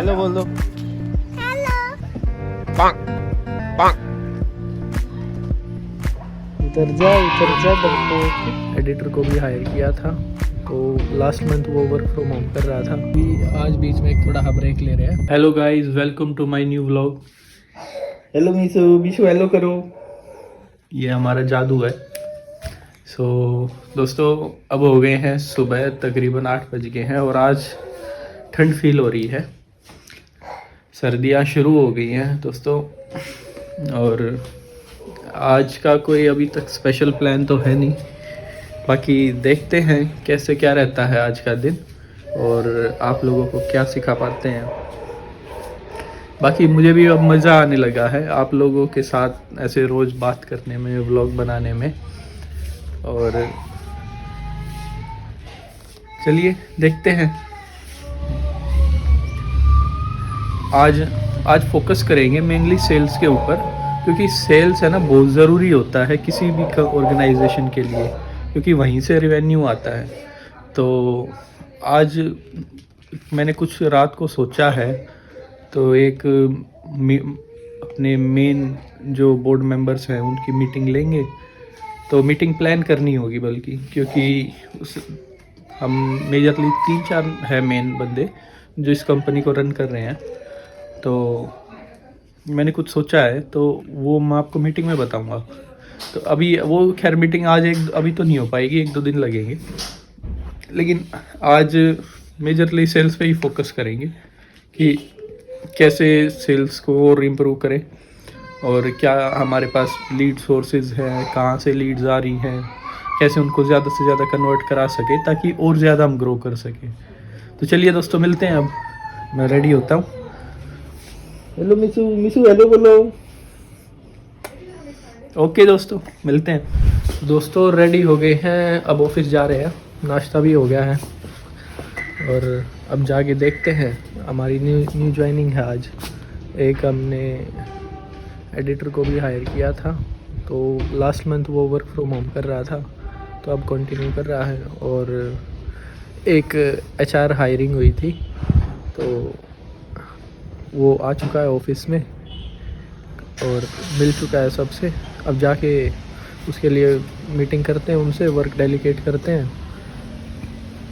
Hello बोल दो। Hello. उतर जा डरपोक। एडिटर को भी हायर किया था, तो लास्ट मंथ वो वर्क फ्रॉम होम कर रहा था। अभी आज बीच में एक थोड़ा सा ब्रेक ले रहे हैं। Hello guys, welcome to my new vlog. Hello Meeshu hello करो। ये हमारा जादू है। दोस्तों अब हो गए हैं सुबह, तकरीबन 8 बज गए हैं और आज ठंड फील हो रही है। सर्दियाँ शुरू हो गई हैं दोस्तों, और आज का कोई अभी तक स्पेशल प्लान तो है नहीं। बाकी देखते हैं कैसे क्या रहता है आज का दिन और आप लोगों को क्या सिखा पाते हैं। बाकी मुझे भी अब मज़ा आने लगा है आप लोगों के साथ ऐसे रोज़ बात करने में, व्लॉग बनाने में। और चलिए देखते हैं। आज फोकस करेंगे मेनली सेल्स के ऊपर, क्योंकि सेल्स है ना बहुत ज़रूरी होता है किसी भी ऑर्गेनाइजेशन के लिए, क्योंकि वहीं से रेवेन्यू आता है। तो आज मैंने कुछ रात को सोचा है, तो एक अपने मेन जो बोर्ड मेंबर्स हैं उनकी मीटिंग लेंगे। तो मीटिंग प्लान करनी होगी बल्कि, क्योंकि हम मेजरली 3-4 है मेन बंदे जो इस कंपनी को रन कर रहे हैं। तो मैंने कुछ सोचा है, तो वो मैं आपको मीटिंग में बताऊंगा। तो अभी वो खैर मीटिंग आज अभी तो नहीं हो पाएगी, 1-2 दिन लगेंगे। लेकिन आज मेजरली सेल्स पे ही फोकस करेंगे कि कैसे सेल्स को और इम्प्रूव करें, और क्या हमारे पास लीड सोर्सेज हैं, कहाँ से लीड्स आ रही हैं, कैसे उनको ज़्यादा से ज़्यादा कन्वर्ट करा सके ताकि और ज़्यादा हम ग्रो कर सकें। तो चलिए दोस्तों मिलते हैं, अब मैं रेडी होता हूँ। हेलो मिसू हेलो बोलो। ओके दोस्तों मिलते हैं। दोस्तों रेडी हो गए हैं, अब ऑफिस जा रहे हैं, नाश्ता भी हो गया है और अब जाके देखते हैं। हमारी न्यू ज्वाइनिंग है आज। एक हमने एडिटर को भी हायर किया था, तो लास्ट मंथ वो वर्क फ्रॉम होम कर रहा था, तो अब कंटिन्यू कर रहा है। और एक HR हायरिंग हुई थी, तो वो आ चुका है ऑफिस में और मिल चुका है सबसे। अब जाके उसके लिए मीटिंग करते हैं, उनसे वर्क डेलीकेट करते हैं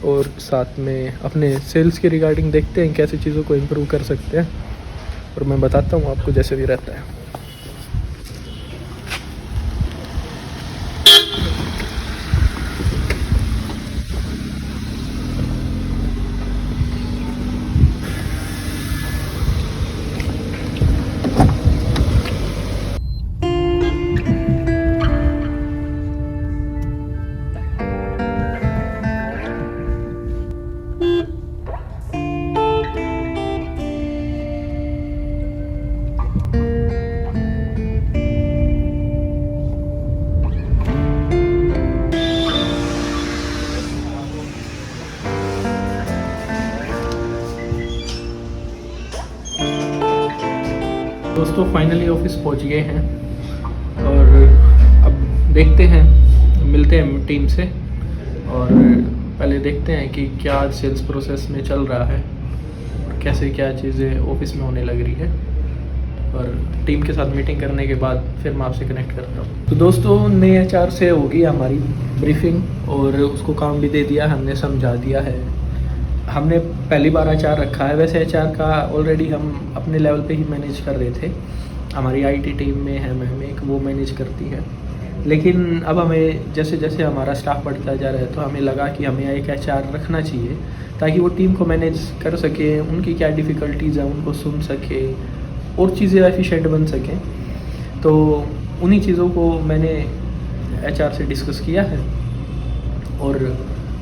और साथ में अपने सेल्स के रिगार्डिंग देखते हैं कैसे चीज़ों को इम्प्रूव कर सकते हैं। और मैं बताता हूँ आपको जैसे भी रहता है। दोस्तों फाइनली ऑफिस पहुंच गए हैं और अब देखते हैं, मिलते हैं टीम से और पहले देखते हैं कि क्या सेल्स प्रोसेस में चल रहा है और कैसे क्या चीज़ें ऑफिस में होने लग रही है। और टीम के साथ मीटिंग करने के बाद फिर मैं आपसे कनेक्ट करता हूँ। तो दोस्तों नए HR से होगी हमारी ब्रीफिंग और उसको काम भी दे दिया, हमने समझा दिया है। हमने पहली बार HR रखा है, वैसे HR का ऑलरेडी हम अपने लेवल पे ही मैनेज कर रहे थे। हमारी IT टीम में है मैम एक, वो मैनेज करती है। लेकिन अब हमें जैसे जैसे हमारा स्टाफ बढ़ता जा रहा है, तो हमें लगा कि हमें एक HR रखना चाहिए ताकि वो टीम को मैनेज कर सके, उनकी क्या डिफ़िकल्टीज़ हैं उनको सुन सके और चीज़ें एफिशिएंट बन सकें। तो उन्हीं चीज़ों को मैंने HR से डिस्कस किया है और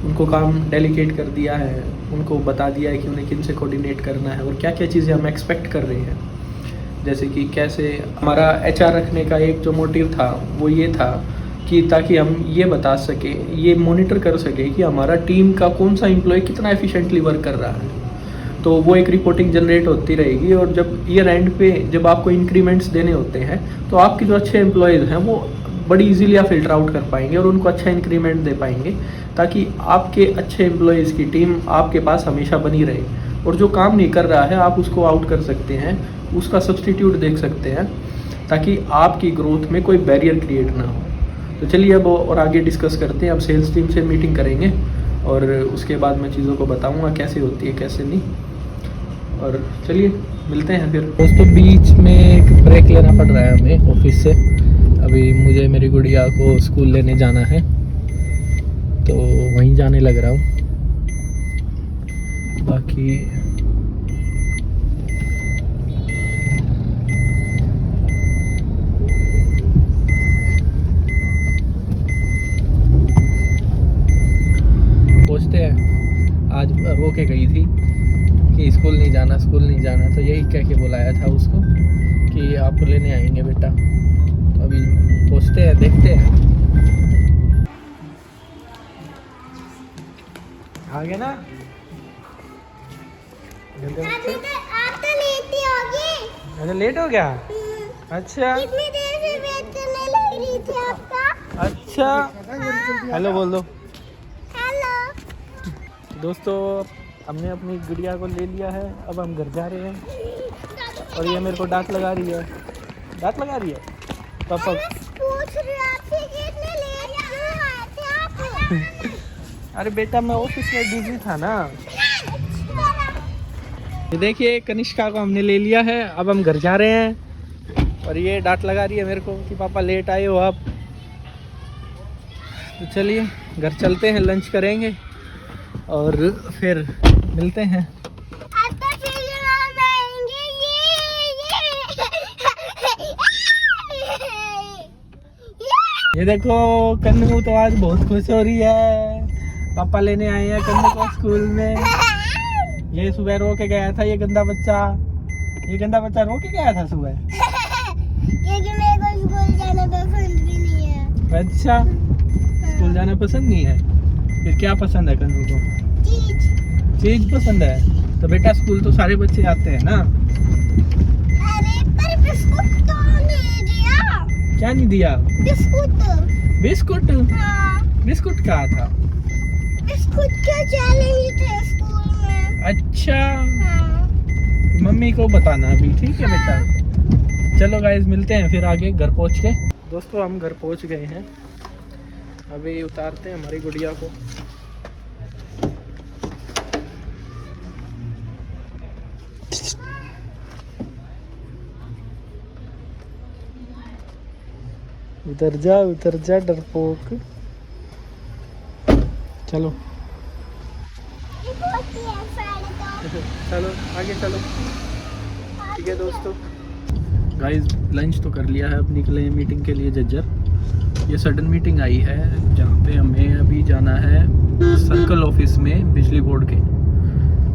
उनको काम डेलीकेट कर दिया है, उनको बता दिया है कि उन्हें किन से कोऑर्डिनेट करना है और क्या क्या चीज़ें हम एक्सपेक्ट कर रहे हैं। जैसे कि कैसे हमारा HR रखने का एक जो मोटिव था वो ये था कि ताकि हम ये बता सके, ये मॉनिटर कर सके कि हमारा टीम का कौन सा एम्प्लॉय कितना एफिशिएंटली वर्क कर रहा है। तो वो एक रिपोर्टिंग जनरेट होती रहेगी और जब ईयर एंड पे जब आपको इंक्रीमेंट्स देने होते हैं, तो आपके जो अच्छे एम्प्लॉयज़ हैं वो बड़ी इजीली आप फिल्टर आउट कर पाएंगे और उनको अच्छा इंक्रीमेंट दे पाएंगे, ताकि आपके अच्छे एम्प्लॉयज़ की टीम आपके पास हमेशा बनी रहे। और जो काम नहीं कर रहा है आप उसको आउट कर सकते हैं, उसका सब्स्टिट्यूट देख सकते हैं, ताकि आपकी ग्रोथ में कोई बैरियर क्रिएट ना हो। तो चलिए अब और आगे डिस्कस करते हैं। अब सेल्स टीम से मीटिंग करेंगे और उसके बाद मैं चीज़ों को बताऊंगा कैसे होती है कैसे नहीं। और चलिए मिलते हैं फिर। दोस्तों बीच में एक ब्रेक लेना पड़ रहा है हमें ऑफिस से। अभी मुझे मेरी गुड़िया को स्कूल लेने जाना है, तो वहीं जाने लग रहा हूँ। बाकी पहुँचते हैं। आज रो के गई थी कि स्कूल नहीं जाना, स्कूल नहीं जाना, तो यही कह के बुलाया था उसको कि आप लेने आएंगे बेटा। तो अभी पहुँचते हैं, देखते हैं। आ गए ना? आप तो लेट ही होगी। अच्छा लेट हो गया? अच्छा कितनी देर से वेट करने लग रही थी आपका। अच्छा हेलो बोल दो। हेलो दोस्तों हमने अपनी गुड़िया को ले लिया है, अब हम घर जा रहे हैं। और ये मेरे को डांट लगा रही है, डांट लगा रही है पापा। पूछ रही हूँ आपसे कितने लेट क्यों आए थे आप। अरे बेटा मैं ऑफिस में बिजी था ना। ये देखिए कनिष्का को हमने ले लिया है, अब हम घर जा रहे हैं। और ये डांट लगा रही है मेरे को कि पापा लेट आए हो आप। तो चलिए घर चलते हैं, लंच करेंगे और फिर मिलते हैं। ये देखो कन्नू तो आज बहुत खुश हो रही है, पापा लेने आए हैं कन्नू को स्कूल में। ये सुबह रो के गया था ये गंदा बच्चा, ये गंदा बच्चा रो के गया था सुबह। क्योंकि मेरे को स्कूल जाना पसंद भी नहीं है। अच्छा स्कूल जाना पसंद नहीं है, फिर क्या पसंद है कन्नू को? चीज पसंद है। तो बेटा स्कूल तो सारे बच्चे आते हैं ना। अरे पर बिस्कुट तो नहीं दिया। क्या नहीं दिया? बिस्कुट। बिस्कुट? हाँ बिस्कुट कहा था? बिस्कुट के चैलेंज थे स्कूल में। अच्छा हाँ। मम्मी को बताना अभी, ठीक है बेटा। चलो गाइस मिलते हैं फिर आगे घर पहुंच के। दोस्तों हम घर पहुंच गए हैं, अभी उतारते हैं हमारी गुड़िया को। उतर जा डरपोक। चलो चलो आगे चलो। ठीक है दोस्तों गाइस लंच तो कर लिया है, अब निकले हैं मीटिंग के लिए जज्जर। ये सडन मीटिंग आई है जहाँ पे हमें अभी जाना है सर्कल ऑफिस में बिजली बोर्ड के।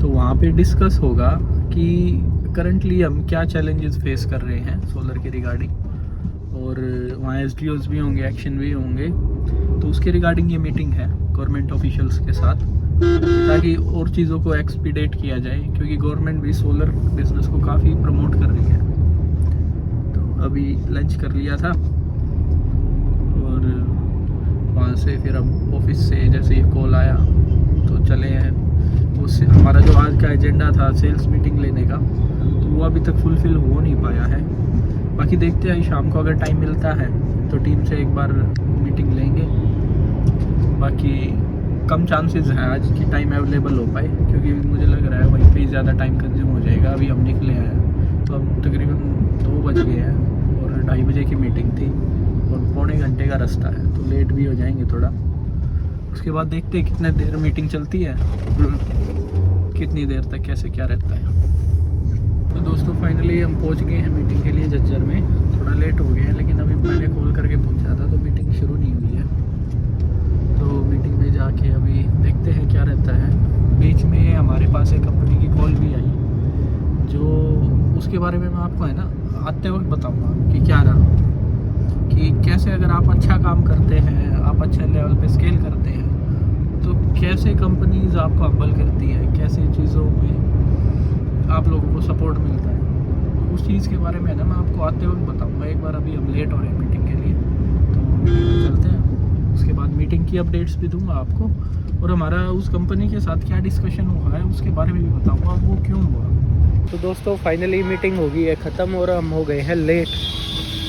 तो वहाँ पे डिस्कस होगा कि करंटली हम क्या चैलेंजेस फेस कर रहे हैं सोलर के रिगार्डिंग, और वहाँ SDOs भी होंगे, एक्शन भी होंगे। तो उसके रिगार्डिंग ये मीटिंग है गवर्नमेंट ऑफिशियल्स के साथ, ताकि और चीज़ों को एक्सपीडेट किया जाए, क्योंकि गवर्नमेंट भी सोलर बिजनेस को काफ़ी प्रमोट कर रही है। तो अभी लंच कर लिया था और वहाँ से फिर अब ऑफिस से जैसे ये कॉल आया तो चले हैं। उससे हमारा जो आज का एजेंडा था सेल्स मीटिंग लेने का, तो वो अभी तक फुलफ़िल हो नहीं पाया है। बाकी देखते हैं शाम को अगर टाइम मिलता है तो टीम से एक बार मीटिंग लेंगे। बाकी कम चांसेस हैं आज की टाइम अवेलेबल हो पाए, क्योंकि मुझे लग रहा है वहीं पे ज़्यादा टाइम कंज्यूम हो जाएगा। अभी हम निकले हैं तो अब तकरीबन 2 बज गए हैं और 2:30 बजे की मीटिंग थी और पौने घंटे का रास्ता है, तो लेट भी हो जाएंगे थोड़ा। उसके बाद देखते हैं कितने देर मीटिंग चलती है, कितनी देर तक कैसे क्या रहता है। तो दोस्तों फाइनली हम पहुंच गए हैं मीटिंग के लिए जज्जर में। थोड़ा लेट हो गए हैं लेकिन अभी मैंने कॉल करके पूछा था तो मीटिंग शुरू नहीं हुई है। तो मीटिंग में जाके अभी देखते हैं क्या रहता है। बीच में हमारे पास एक कंपनी की कॉल भी आई, जो उसके बारे में मैं आपको है ना आते वक्त बताऊँगा कि क्या रहा, कि कैसे अगर आप अच्छा काम करते हैं, आप अच्छे लेवल पे स्केल करते हैं, तो कैसे कंपनीज आपको हम्बल करती है, कैसे चीज़ों में आप लोगों को सपोर्ट मिलता है। तो उस चीज़ के बारे में ना मैं आपको आते वक्त बताऊंगा। एक बार अभी हम लेट हो रहे हैं मीटिंग के लिए, तो मीटिंग में चलते हैं। उसके बाद मीटिंग की अपडेट्स भी दूंगा आपको और हमारा उस कंपनी के साथ क्या डिस्कशन हुआ है उसके बारे में भी बताऊँगा, वो क्यों हुआ। तो दोस्तों फाइनली मीटिंग हो गई है ख़त्म और हम हो गए हैं लेट।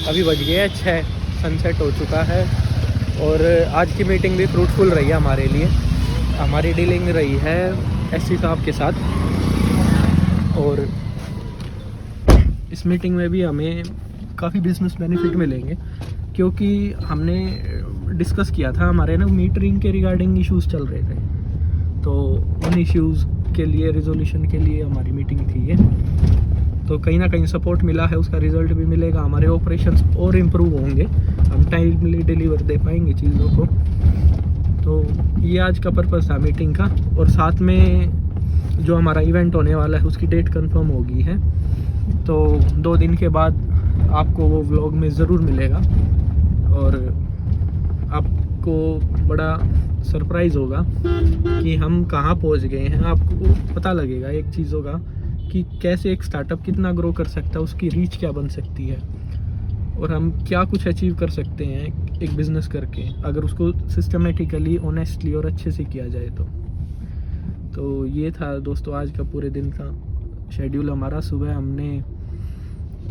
अभी बज गए हैं 6, सनसेट हो चुका है। और आज की मीटिंग भी फ्रूटफुल रही है हमारे लिए। हमारी डीलिंग रही है एससी साहब के साथ, और इस मीटिंग में भी हमें काफ़ी बिजनेस बेनिफिट मिलेंगे, क्योंकि हमने डिस्कस किया था हमारे ना मीटरिंग के रिगार्डिंग इश्यूज़ चल रहे थे, तो उन इश्यूज़ के लिए रिजोल्यूशन के लिए हमारी मीटिंग थी ये। तो कहीं ना कहीं सपोर्ट मिला है, उसका रिज़ल्ट भी मिलेगा, हमारे ऑपरेशंस और इम्प्रूव होंगे, हम टाइमली डिलीवर दे पाएंगे चीज़ों को। तो ये आज का पर्पज़ था मीटिंग का। और साथ में जो हमारा इवेंट होने वाला है उसकी डेट कंफर्म हो गई है, तो 2 दिन के बाद आपको वो व्लॉग में ज़रूर मिलेगा और आपको बड़ा सरप्राइज़ होगा कि हम कहाँ पहुँच गए हैं। आपको पता लगेगा एक चीज़ होगा कि कैसे एक स्टार्टअप कितना ग्रो कर सकता है, उसकी रीच क्या बन सकती है, और हम क्या कुछ अचीव कर सकते हैं एक बिज़नेस करके, अगर उसको सिस्टमेटिकली, ऑनेस्टली और अच्छे से किया जाए तो ये था दोस्तों आज का पूरे दिन का शेड्यूल हमारा। सुबह हमने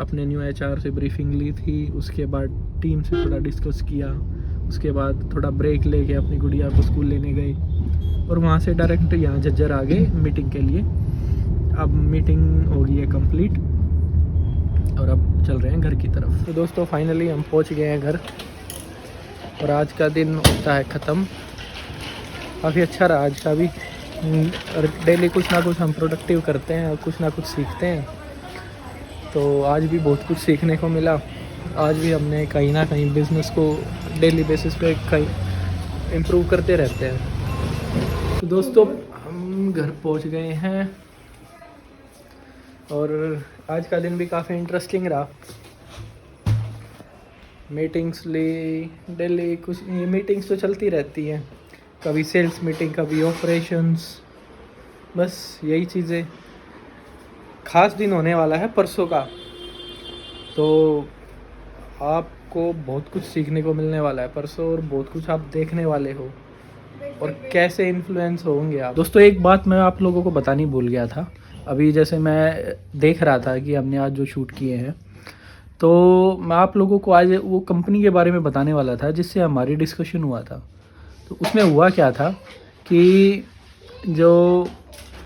अपने न्यू एचआर से ब्रीफिंग ली थी, उसके बाद टीम से थोड़ा डिस्कस किया, उसके बाद थोड़ा ब्रेक लेके अपनी गुड़िया को स्कूल लेने गए और वहाँ से डायरेक्ट यहाँ झज्जर आ गए मीटिंग के लिए। अब मीटिंग हो गई है कंप्लीट और अब चल रहे हैं घर की तरफ। तो दोस्तों फाइनली हम पहुँच गए हैं घर और आज का दिन होता है ख़त्म। काफ़ी अच्छा रहा आज का भी। डेली कुछ ना कुछ हम प्रोडक्टिव करते हैं और कुछ ना कुछ सीखते हैं, तो आज भी बहुत कुछ सीखने को मिला। आज भी हमने कहीं ना कहीं बिज़नेस को डेली बेसिस पे कहीं इम्प्रूव करते रहते हैं। तो दोस्तों हम घर पहुंच गए हैं और आज का दिन भी काफ़ी इंटरेस्टिंग रहा। मीटिंग्स ली डेली, कुछ ये मीटिंग्स तो चलती रहती हैं, कभी सेल्स मीटिंग, कभी ऑपरेशंस, बस यही चीज़ें। ख़ास दिन होने वाला है परसों का, तो आपको बहुत कुछ सीखने को मिलने वाला है परसों, और बहुत कुछ आप देखने वाले हो और कैसे इन्फ्लुएंस होंगे आप। दोस्तों एक बात मैं आप लोगों को बतानी भूल गया था। अभी जैसे मैं देख रहा था कि हमने आज जो शूट किए हैं, तो मैं आप लोगों को आज वो कंपनी के बारे में बताने वाला था जिससे हमारी डिस्कशन हुआ था। तो उसमें हुआ क्या था कि जो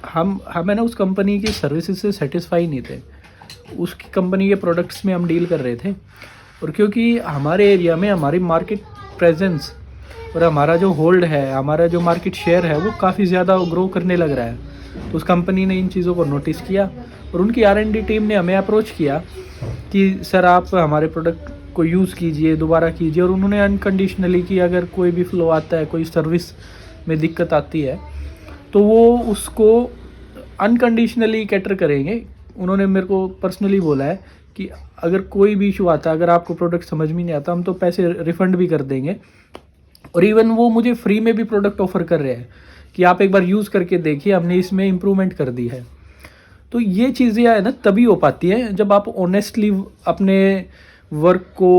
हमें ना उस कंपनी की सर्विसेज से सेटिस्फाई नहीं थे, उसकी कंपनी के प्रोडक्ट्स में हम डील कर रहे थे, और क्योंकि हमारे एरिया में हमारी मार्केट प्रेजेंस और हमारा जो होल्ड है, हमारा जो मार्केट शेयर है वो काफ़ी ज़्यादा ग्रो करने लग रहा है। तो उस कंपनी ने इन चीज़ों को नोटिस किया और उनकी R&D टीम ने हमें अप्रोच किया कि सर आप हमारे प्रोडक्ट को यूज़ कीजिए, दोबारा कीजिए, और उन्होंने अनकंडीशनली कि अगर कोई भी फ्लो आता है, कोई सर्विस में दिक्कत आती है, तो वो उसको अनकंडीशनली कैटर करेंगे। उन्होंने मेरे को पर्सनली बोला है कि अगर कोई भी इशू आता है, अगर आपको प्रोडक्ट समझ में नहीं आता, हम तो पैसे रिफ़ंड भी कर देंगे, और इवन वो मुझे फ्री में भी प्रोडक्ट ऑफ़र कर रहे हैं कि आप एक बार यूज़ करके देखिए, हमने इसमें इम्प्रूवमेंट कर दी है। तो ये चीज़ें है ना तभी हो पाती हैं जब आप ऑनेस्टली अपने वर्क को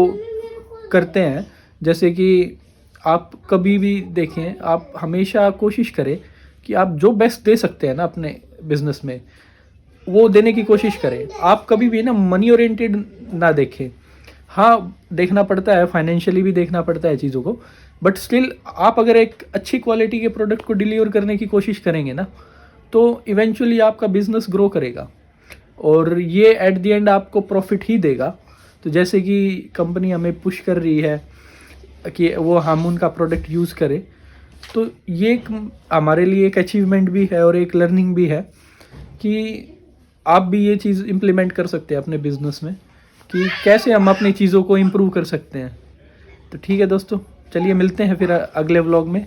करते हैं। जैसे कि आप कभी भी देखें, आप हमेशा कोशिश करें कि आप जो बेस्ट दे सकते हैं ना अपने बिज़नेस में, वो देने की कोशिश करें। आप कभी भी ना मनी ओरिएंटेड ना देखें। हाँ, देखना पड़ता है, फाइनेंशियली भी देखना पड़ता है चीज़ों को, बट स्टिल आप अगर एक अच्छी क्वालिटी के प्रोडक्ट को डिलीवर करने की कोशिश करेंगे ना, तो इवेंचुअली आपका बिज़नेस ग्रो करेगा और ये एट द एंड आपको प्रॉफिट ही देगा। तो जैसे कि कंपनी हमें पुश कर रही है कि वो हम उनका प्रोडक्ट यूज़ करें, तो ये एक हमारे लिए एक अचीवमेंट भी है और एक लर्निंग भी है कि आप भी ये चीज़ इम्प्लीमेंट कर सकते हैं अपने बिज़नेस में कि कैसे हम अपनी चीज़ों को इम्प्रूव कर सकते हैं। तो ठीक है दोस्तों, चलिए मिलते हैं फिर अगले व्लॉग में।